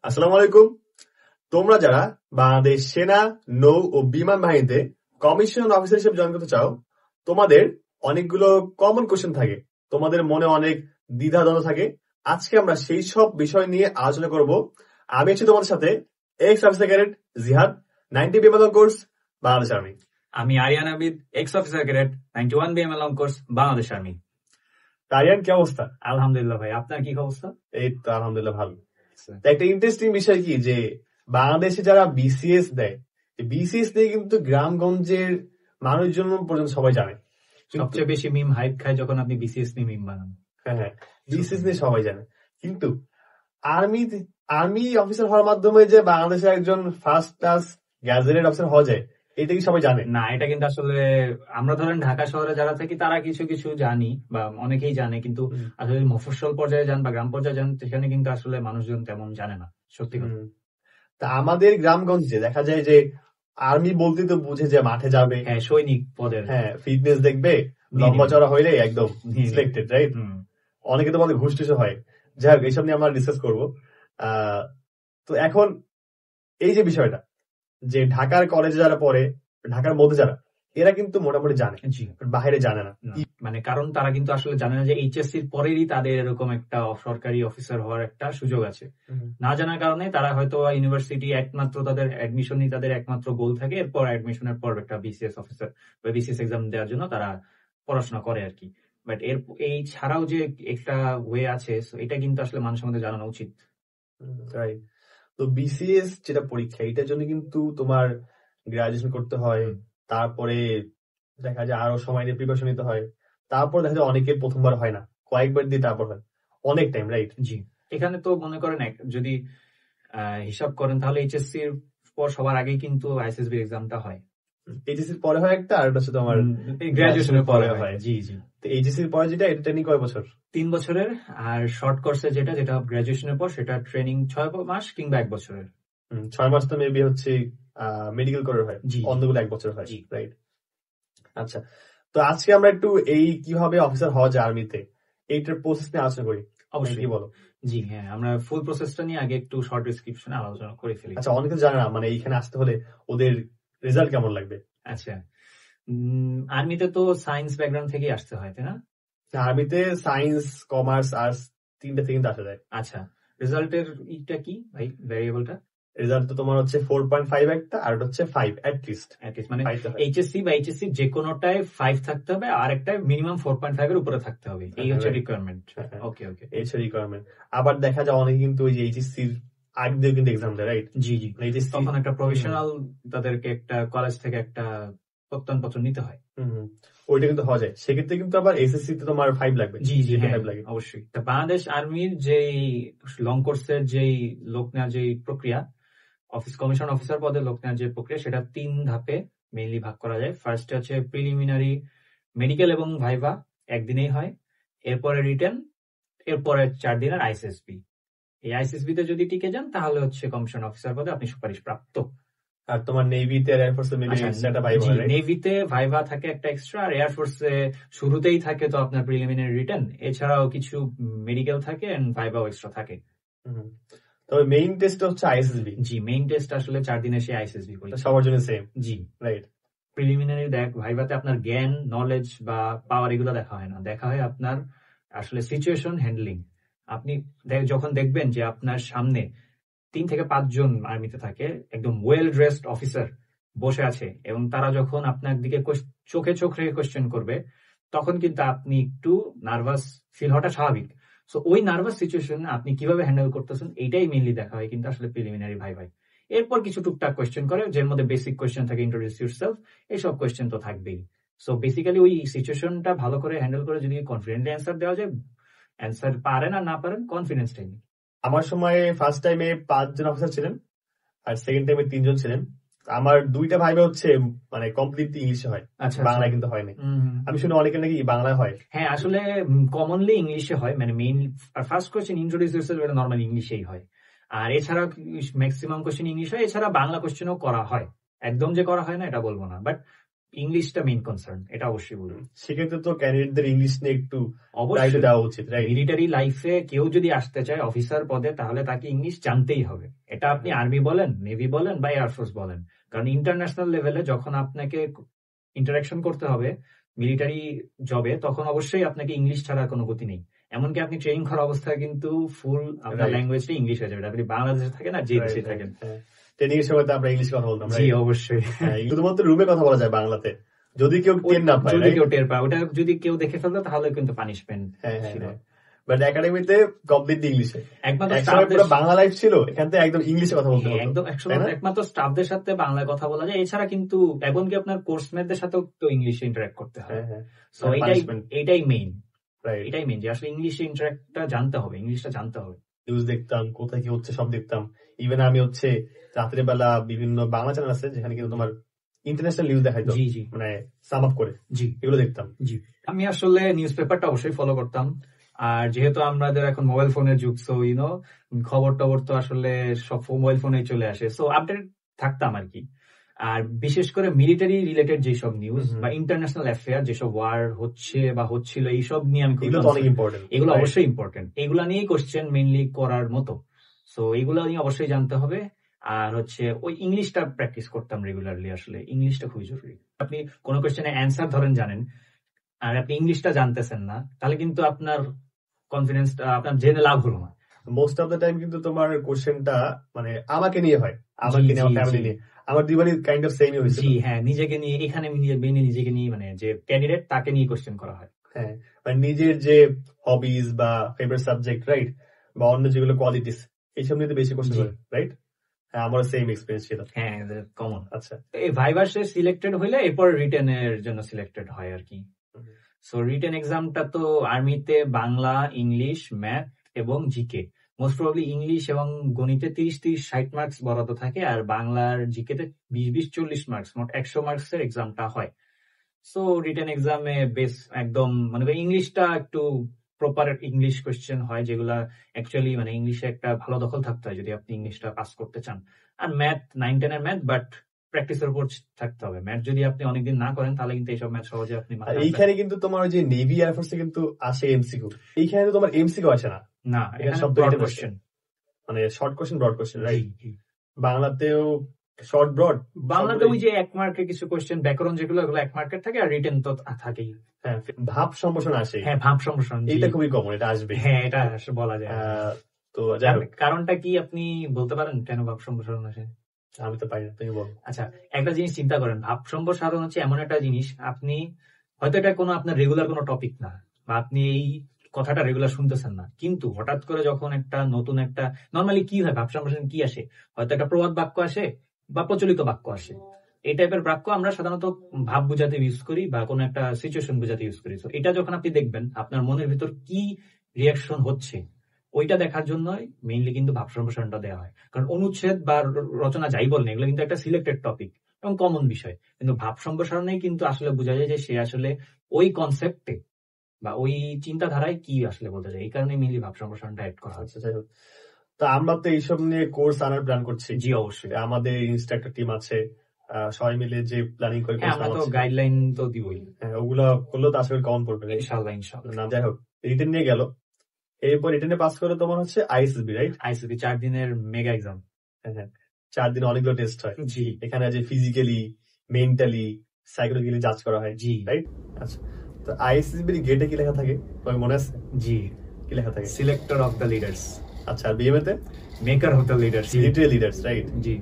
আসসালামু আলাইকুম। তোমরা যারা বাংলাদেশ সেনা, নৌ ও বিমান বাহিনীতে কমিশন অফিসার হিসেবে জয়েন করতে চাও, তোমাদের অনেকগুলো কমন কোশ্চেন থাকে, তোমাদের মনে অনেক দ্বিধাদ্বন্দ্ব থাকে। আজকে আমরা সেই সব বিষয় নিয়ে আলোচনা করব। আমি আছি তোমাদের সাথে এক্স অফিসার ক্যাডেট জিহাদ, 90 বিমান কোর্স, বাংলাদেশ আর্মি। আমি Ariyan Abid, ex officer cadet, 91 BML long course, Bangladesh army. Ariyan, কি অবস্থা? আলহামদুলিল্লাহ ভাই, আপনার কি অবস্থা? এই তো আলহামদুলিল্লাহ ভালো। তো একটা ইন্টারেস্টিং বিষয় কি যে বাংলাদেশে যারা বিসিএস দেয়, বিসিএস দিয়ে কিন্তু গ্রামগঞ্জের মানুষজন পর্যন্ত সবাই জানে। সবচেয়ে বেশি মিম হাইপ খায় যখন আপনি বিসিএস নিয়ে মিম বানান। হ্যাঁ, বিসিএস নিয়ে সবাই জানে, কিন্তু আর্মি অফিসার হওয়ার মাধ্যমে যে বাংলাদেশের একজন ফার্স্ট ক্লাস গ্যাজেটেড অফিসার হওয়া যায়, এটা কি সবাই জানে? না, এটা কিন্তু আসলে আমরা ধরেন ঢাকা শহরে যারা থাকি তারা কিছু কিছু জানি বা অনেকেই জানে, কিন্তু আসলে মফস্বল পর্যায়ে যান বা গ্রাম পর্যায়ে যান, সেখানে কিন্তু আসলে মানুষজন তেমন জানে না সত্যি কথা। তা আমাদের গ্রামগঞ্জে দেখা যায় যে আর্মি বলতে তো বুঝে যে মাঠে যাবে, হ্যাঁ, সৈনিক পদের, হ্যাঁ, ফিটনেস দেখবে, লম্বা চড়া হইলে একদম সিলেক্টেড, রাইট? অনেকে তো বলে ঘুষ টুস হয়। যাই হোক, এইসব নিয়ে আমরা ডিসকাস করবো। তো এখন এই যে বিষয়টা, যে ঢাকার কলেজে যারা পড়ে, ঢাকার মধ্যে যারা, এরা কিন্তু মোটামুটি জানে, বাইরে জানে না। মানে কারণ তারা কিন্তু আসলে জানে না যে এইচএসসির পরেরই তাদের এরকম একটা সরকারি অফিসার হওয়ার একটা সুযোগ আছে। না জানার কারণে তারা হয়তো ইউনিভার্সিটি একমাত্র তাদের অ্যাডমিশনই তাদের একমাত্র গোল থাকে, এরপর অ্যাডমিশনের পর একটা বিসিএস অফিসার বা বিসিএস এক্সাম দেওয়ার জন্য তারা পড়াশোনা করে আর কি। বাট এই ছাড়াও যে একটা ওয়ে আছে, এটা কিন্তু আসলে মানুষের মধ্যে জানানো উচিত। তো বিসিএস যেটা পরীক্ষা, এটার জন্য কিন্তু তোমার গ্রাজুয়েশন করতে হয়, তারপরে দেখা যায় আরো সময় নিয়ে প্রিপারেশন নিতে হয়, তারপর দেখা যায় অনেকের প্রথমবার হয় না, কয়েকবার দিয়ে তারপর হয়, অনেক টাইম, রাইট? জি, এখানে তো মনে করেন যদি হিসাব করেন তাহলে এইচএসসি এর পর সবার আগেই কিন্তু আইএসএসবি এক্সামটা হয়। এইচএসসির পরে হয় একটা, আর হচ্ছে তোমার গ্রাজুয়েশনের পরে হয়। জি জি। তো এইচএসসির পরে যেটা, এটা ট্রেনিং কয় বছর? 3 বছরের। আর শর্ট কোর্সে যেটা গ্রাজুয়েশনের পর, সেটা ট্রেনিং 6 মাস কিংবা 1 বছরের। 6 মাস তো মেবি হচ্ছে মেডিকেল করে হয়, অন্যগুলো 1 বছর হয়, রাইট? আচ্ছা, তো আজকে আমরা একটু এই কিভাবে অফিসার হওয়া যায় আর্মিতে, এইটার প্রসেস নিয়ে আলোচনা করি। অবশ্যই, কি বলো? জি হ্যাঁ, আমরা ফুল প্রসেসটা নিয়ে আগে একটু শর্ট ডেসক্রিপশনে আলোচনা করে ফেলি। আচ্ছা, অনেকে জানে না মানে এইখানে আসতে হলে ওদের রেজাল্ট কেমন লাগবে। আচ্ছা, আর্মিতে তো সায়েন্স ব্যাকগ্রাউন্ড থেকেই আসতে হয়, তাই না? আর্মিতে সায়েন্স, কমার্স, আর্টস তিনটা থেকে আসা যায়। আচ্ছা, রেজাল্টের ইটা কি ভাই, ভ্যারিয়েবলটা? রেজাল্ট তো তোমার হচ্ছে 4.5 একটা, আর হচ্ছে 5 অ্যাটলিস্ট। মানে এইচএসসি বা এইচএসসি যে কোনোটায় 5 থাকতে হবে, আর একটা মিনিমাম 4.5 এর উপরে থাকতে হবে, এই হচ্ছে রিকোয়ারমেন্ট। ওকে ওকে, এই হচ্ছে রিকোয়ারমেন্ট। আবার দেখা যায় অনেকে কিন্তু ওই যে এইচএসসির আগে দিয়ে কিন্তু এক্সাম দেয়, রাইট? জি জি, তখন একটা প্রফেশনাল তাদেরকে একটা কলেজ থেকে একটা প্রত্যয়নপত্র নিতে হয়। ওইটা কিন্তু হওয়া যায়, সেক্ষেত্রে কিন্তু আবার এসএসসি তে তোমার 5 লাগবে। জি জি, 5 লাগে অবশ্যই। বাংলাদেশ আর্মির যেই লং কোর্সের যেই লোক নেওয়ার যেই প্রক্রিয়া, অফিস কমিশন অফিসার পদে লোক নেওয়ার যে প্রক্রিয়া, সেটা 3 ধাপে মেইনলি ভাগ করা যায়। ফার্স্ট হচ্ছে প্রিলিমিনারি মেডিকেল এবং ভাইভা, একদিনেই হয়। এরপরে রিটেন, এরপরে 4 দিনের আইএসএসবি। এই আইএসএসবি তে যদি টিকে যান তাহলে হচ্ছে কমিশন অফিসার পদে আপনি সুপারিশ প্রাপ্ত। আর তোমার নেভিতে আর এয়ারফোর্সে নেভিতে ভাইভা থাকে একটা এক্সট্রা, আর এয়ারফোর্সে শুরুতেই থাকে তো আপনার প্রিলিমিনারি রিটেন, এছাড়াও কিছু মেডিকেল থাকে এন্ড ভাইভাও এক্সট্রা থাকে। তবে মেইন টেস্ট হচ্ছে আইএসএসবি। জি, মেইন টেস্ট আসলে 4 দিনের সেই আইএসএসবি সবার জন্য সেম। জি রাইট। প্রিলিমিনারি ভাইভাতে আপনার জ্ঞান, নলেজ বা পাওয়ার এগুলো দেখা হয় না, দেখা হয় আপনার আসলে সিচুয়েশন হ্যান্ডলিং। আপনি যখন দেখবেন যে আপনার সামনে 3 থেকে 5 জন আর্মিতে থাকে একদম ওয়েল ড্রেসড অফিসার বসে আছে, এবং তারা যখন আপনার দিকে চোখে চোখ রেখে কোয়েশ্চেন করবে, তখন কিন্তু আপনি একটু নার্ভাস ফিল হওয়াটা স্বাভাবিক। সো ওই নার্ভাস সিচুয়েশন আপনি কিভাবে হ্যান্ডেল করতেছেন, এইটাই মেইনলি দেখা হয় কিন্তু আসলে প্রিলিমিনারি ভাইভায়। এরপর কিছু টুকটাক কোয়েশ্চেন করে, যার মধ্যে বেসিক কোয়েশ্চেন থাকে, ইন্ট্রোডিউস ইউরসেলফ, এইসব কোয়েশ্চেন তো থাকবেই। সো বেসিক্যালি ওই সিচুয়েশনটা ভালো করে হ্যান্ডেল করে যদি কনফিডেন্টলি অ্যান্সার দেওয়া যায়, অ্যান্সার পারেন আর না পারেন কনফিডেন্সটাই নেই। আমার সময় ফার্স্ট টাইমে 5 জন অফিসার ছিলেন, আর সেকেন্ড টাইমে 3 জন ছিলেন। আমার 2টা ভাইবা হচ্ছে মানে কমপ্লিটলি ইংলিশে হয়, বাংলায় কিন্তু হয় না। আমি শুনি অনেকে নাকি বাংলায় হয়। হ্যাঁ, আসলে কমনলি ইংলিশে হয়, মানে main first question introduce yourself, এটা নরমালি ইংলিশেই হয়। আর এছাড়া ম্যাক্সিমাম কোয়েশ্চেন ইংলিশ হয়, এছাড়া বাংলা কোয়েশ্চেনও করা হয়, একদম যে করা হয় না এটা বলবো না, বাট ইংলিশটা মেইন কনসার্ন, এটা অবশ্যই বলবো। সেক্ষেত্রে তো ক্যান্ডিডেটদের ইংলিশ নিয়ে একটু অবশ্যই দায়িত্ব দেওয়া উচিত, রাইট? মিলিটারি লাইফে কেউ যদি আসতে চায় অফিসার পদে, তাহলে তাকে ইংলিশ জানতেই হবে। এটা আপনি আর্মি বলেন, নেভি বলেন বা এয়ারফোর্স বলেন, কারণ ইন্টারন্যাশনাল লেভেলে যখন আপনাকে ইন্টারাকশন করতে হবে মিলিটারি জবে, তখন অবশ্যই আপনাকে ইংলিশ ছাড়া কোনো গতি নেই। এমনকি আপনি ট্রেনিং করা অবস্থায় কিন্তু ফুল আপনার Right. ল্যাঙ্গুয়েজটা ইংলিশ হয়ে যাবে। আপনি বাংলাদেশে থাকেন আর যে দেশে থাকেন। ট্রেনিং এর সময় তো আমরা ইংলিশ কথা বলতাম, জি right? অবশ্যই। হ্যাঁ, শুধুমাত্র রুমে কথা বলা যায় বাংলাতে, যদি কেউ টের না পায়, যদি right? কেউ টের পায়, ওটা যদি কেউ দেখে ফেলতো তাহলে কিন্তু পানিশমেন্ট ছিল। বাট একাডেমিতে কমপ্লিটলি ইংলিশে, একমাত্র একসময় পুরো বাংলা লাইফ ছিল, এখান থেকে একদম ইংলিশে কথা বলতে হতো, একদম তাই না? একমাত্র স্টাফদের সাথে বাংলায় কথা বলা যায়, এছাড়া কিন্তু এমনকি আপনার কোর্সমেটদের সাথেও তো ইংলিশে ইন্টারঅ্যাক্ট করতে হয়। সো এটাই মেইন, রাইট। এটাই মেইন যে আসলে ইংলিশে ইন্টারঅ্যাক্টটা জানতে হবে, ইংলিশটা জানতে হবে। নিউজ দেখতাম, কোথায় কি হচ্ছে সব দেখতাম। ইভেন আমি রাতের বেলা বিভিন্ন বাংলা চ্যানেল আছে যেখানে কিন্তু তোমার ইন্টারন্যাশনাল নিউজ দেখাইতো, জি জি মানে সাম আপ করে, জি এগুলো দেখতাম। জি। আমি আসলে নিউজ পেপারটা অবশ্যই ফলো করতাম। আর যেহেতু আমাদের এখন মোবাইল ফোনের যুগ, সো খবর টবর তো আসলে সব মোবাইল ফোনে চলে আসে, সো আপডেট থাকতাম আর কি। আর বিশেষ করে মিলিটারি রিলেটেড যেসব নিউজ বা ইন্টারন্যাশনাল অ্যাফেয়ার, যেসব ওয়ার হচ্ছে বা হচ্ছিল, এইসব নিয়ে আমি এগুলো তো অনেক ইম্পর্টেন্ট, এগুলো অবশ্যই ইম্পর্টেন্ট, এগুলা নিয়েই কোশ্চেন মেইনলি করার মতো। সো এগুলো নিয়ে অবশ্যই জানতে হবে। আর ওই ইংলিশটা প্র্যাকটিস করতাম রেগুলারলি, আসলে ইংলিশটা খুবই জরুরি। আপনি কোনো কোশ্চেনের অ্যান্সার ধরেন জানেন আর আপনি ইংলিশটা জানতেছেন না, তাহলে কিন্তু আপনার কনফিডেন্সটা আপনার জেনে লাভ হলো না। মোস্ট অফ দ্য টাইম কিন্তু তোমার কোশ্চেনটা মানে আমাকে নিয়ে হয়, আমাকে নিয়ে, আমার ফ্যামিলি নিয়ে, আমার দুইবারই কাইন্ড অফ সেমই হয়েছে। জি হ্যাঁ, নিজেকে নিয়ে, এখানে নিজেকে নিয়ে, মানে যে ক্যান্ডিডেট তাকে নিয়ে কোশ্চেন করা হয়। হ্যাঁ, মানে নিজের যে হবিজ বা ফেভারিট সাবজেক্ট, রাইট, বা অন্য যেগুলো কোয়ালিটিস, এইসব নিয়ে বেশি কোশ্চেন করে, রাইট? হ্যাঁ, আমার সেম এক্সপেরিয়েন্স ছিল। হ্যাঁ, কমন। আচ্ছা, এই ভাইভাসে সিলেক্টেড হইলে এরপর রিটেন এর জন্য সিলেক্টেড হয় আর কি। সো রিটেন এক্সামটা তো আর্মিতে বাংলা, ইংলিশ, ম্যাথ এবং জিকে, মোস্ট প্রবাবলি ইংলিশ এবং গণিতে 30-60 মার্কস বরাদ্দ থাকে, আর বাংলার জিকেতে 20-40 মার্কস, মোট 100 মার্কসের এক্সামটা হয়। সো রিটেন এক্সামে বেশ একদম মানে ইংলিশটা একটু প্রপার ইংলিশ কোয়েশ্চেন হয়, যেগুলা অ্যাকচুয়ালি মানে ইংলিশে একটা ভালো দখল থাকতে হয় যদি আপনি ইংলিশটা পাস করতে চান। আর ম্যাথ 9-10 এর ম্যাথ, বাট প্র্যাকটিসের উপর থাকতে হবে। ম্যাথ যদি আপনি অনেকদিন না করেন তাহলে কিন্তু এইসব ম্যাথ সহজে আপনি এইখানে কিন্তু তোমার ওই যে নেভি এয়ারফোর্সে কিন্তু আসে এমসিকিউ, এইখানে তো তোমার এমসিকিউ আসে না। না, এটা সব ব্রড কোশ্চেন, মানে short question, broad question, right? বাংলাতেও শর্ট ব্রড, বাংলাতে ওই যে 1 মার্কের কিছু কোশ্চেন ব্যাকরণ যেগুলো, ওগুলো 1 মার্কের থাকে, আর রিটেন তো থাকেই। হ্যাঁ, ভাব সম্ভাষণ আসে। হ্যাঁ, ভাব সম্প্রসারণ, এইটা খুবই কমন, এটা আসবে। হ্যাঁ, এটা বলা যায়। তো যাই হোক, কারণটা কি আপনি বলতে পারেন কেন ভাব সম্প্রসারণ আসে? আমি তো পারি না, তুমি বলো। আচ্ছা, একটা জিনিস চিন্তা করেন, ভাব সম্প্রসারণ হচ্ছে এমন একটা জিনিস, আপনি হয়তো এটা কোনো আপনার রেগুলার কোনো টপিক না, বা আপনি এই কথাটা রেগুলার শুনতেছেন না, কিন্তু হঠাৎ করে যখন একটা নতুন একটা, নর্মালি কি হয়, ভাব সম্প্রসারণ কি আসে, হয়তো একটা প্রবাদ বাক্য আসে বা প্রচলিত বাক্য আসে। এই টাইপের বাক্য আমরা সাধারণত ভাব বোঝাতে ইউজ করি বা কোনো একটা সিচুয়েশন বোঝাতে ইউজ করি। এটা যখন আপনি দেখবেন আপনার মনের ভিতর কি রিয়াকশন হচ্ছে, ওইটা দেখার জন্য মেইনলি কিন্তু ভাব সম্প্রসারণটা দেওয়া হয়। কারণ অনুচ্ছেদ বা রচনা যাই বলেন, এগুলো কিন্তু একটা সিলেক্টেড টপিক এবং কমন বিষয়, কিন্তু ভাব সম্প্রসারণেই কিন্তু আসলে বোঝা যায় যে সে আসলে ওই কনসেপ্টে বা ওই চিন্তাধারায় কি আসলে বলতে চায়। এই কারণে মেইনলি ভাব সম্প্রসারণটা অ্যাড করা হচ্ছে। যাই হোক, তো আমরা তো এইসব নিয়ে কোর্স আনার প্ল্যান করছি। জি অবশ্যই, আমাদের ইনস্ট্রাক্টর টিম আছে, সবাই মিলে যে প্ল্যানিং করে আমরা তো গাইডলাইন তো দিবই। ওগুলো করলেও তো আসলে কমন পড়বে, ইনশাআল্লাহ ইনশাআল্লাহ। যাই হোক, রিটেন নিয়ে গেল, এরপর রিটেনে পাস করে তোমার হচ্ছে আইএসবি, রাইট? আইএসবি 4 দিনের মেগা এক্সাম। হ্যাঁ, 4 দিন অনেকগুলো টেস্ট হয়। জি, এখানে যে ফিজিক্যালি, মেন্টালি, সাইকোলজিক্যালি জাজ করা হয়, জি রাইট? আচ্ছা, তো আইএসবি গেটে কি লেখা থাকে তোমার মনে আছে? জি, কি লেখা থাকে? Selector of the leaders. আচ্ছা, আর বিএমএ তে maker of the leaders, military leaders, right? G.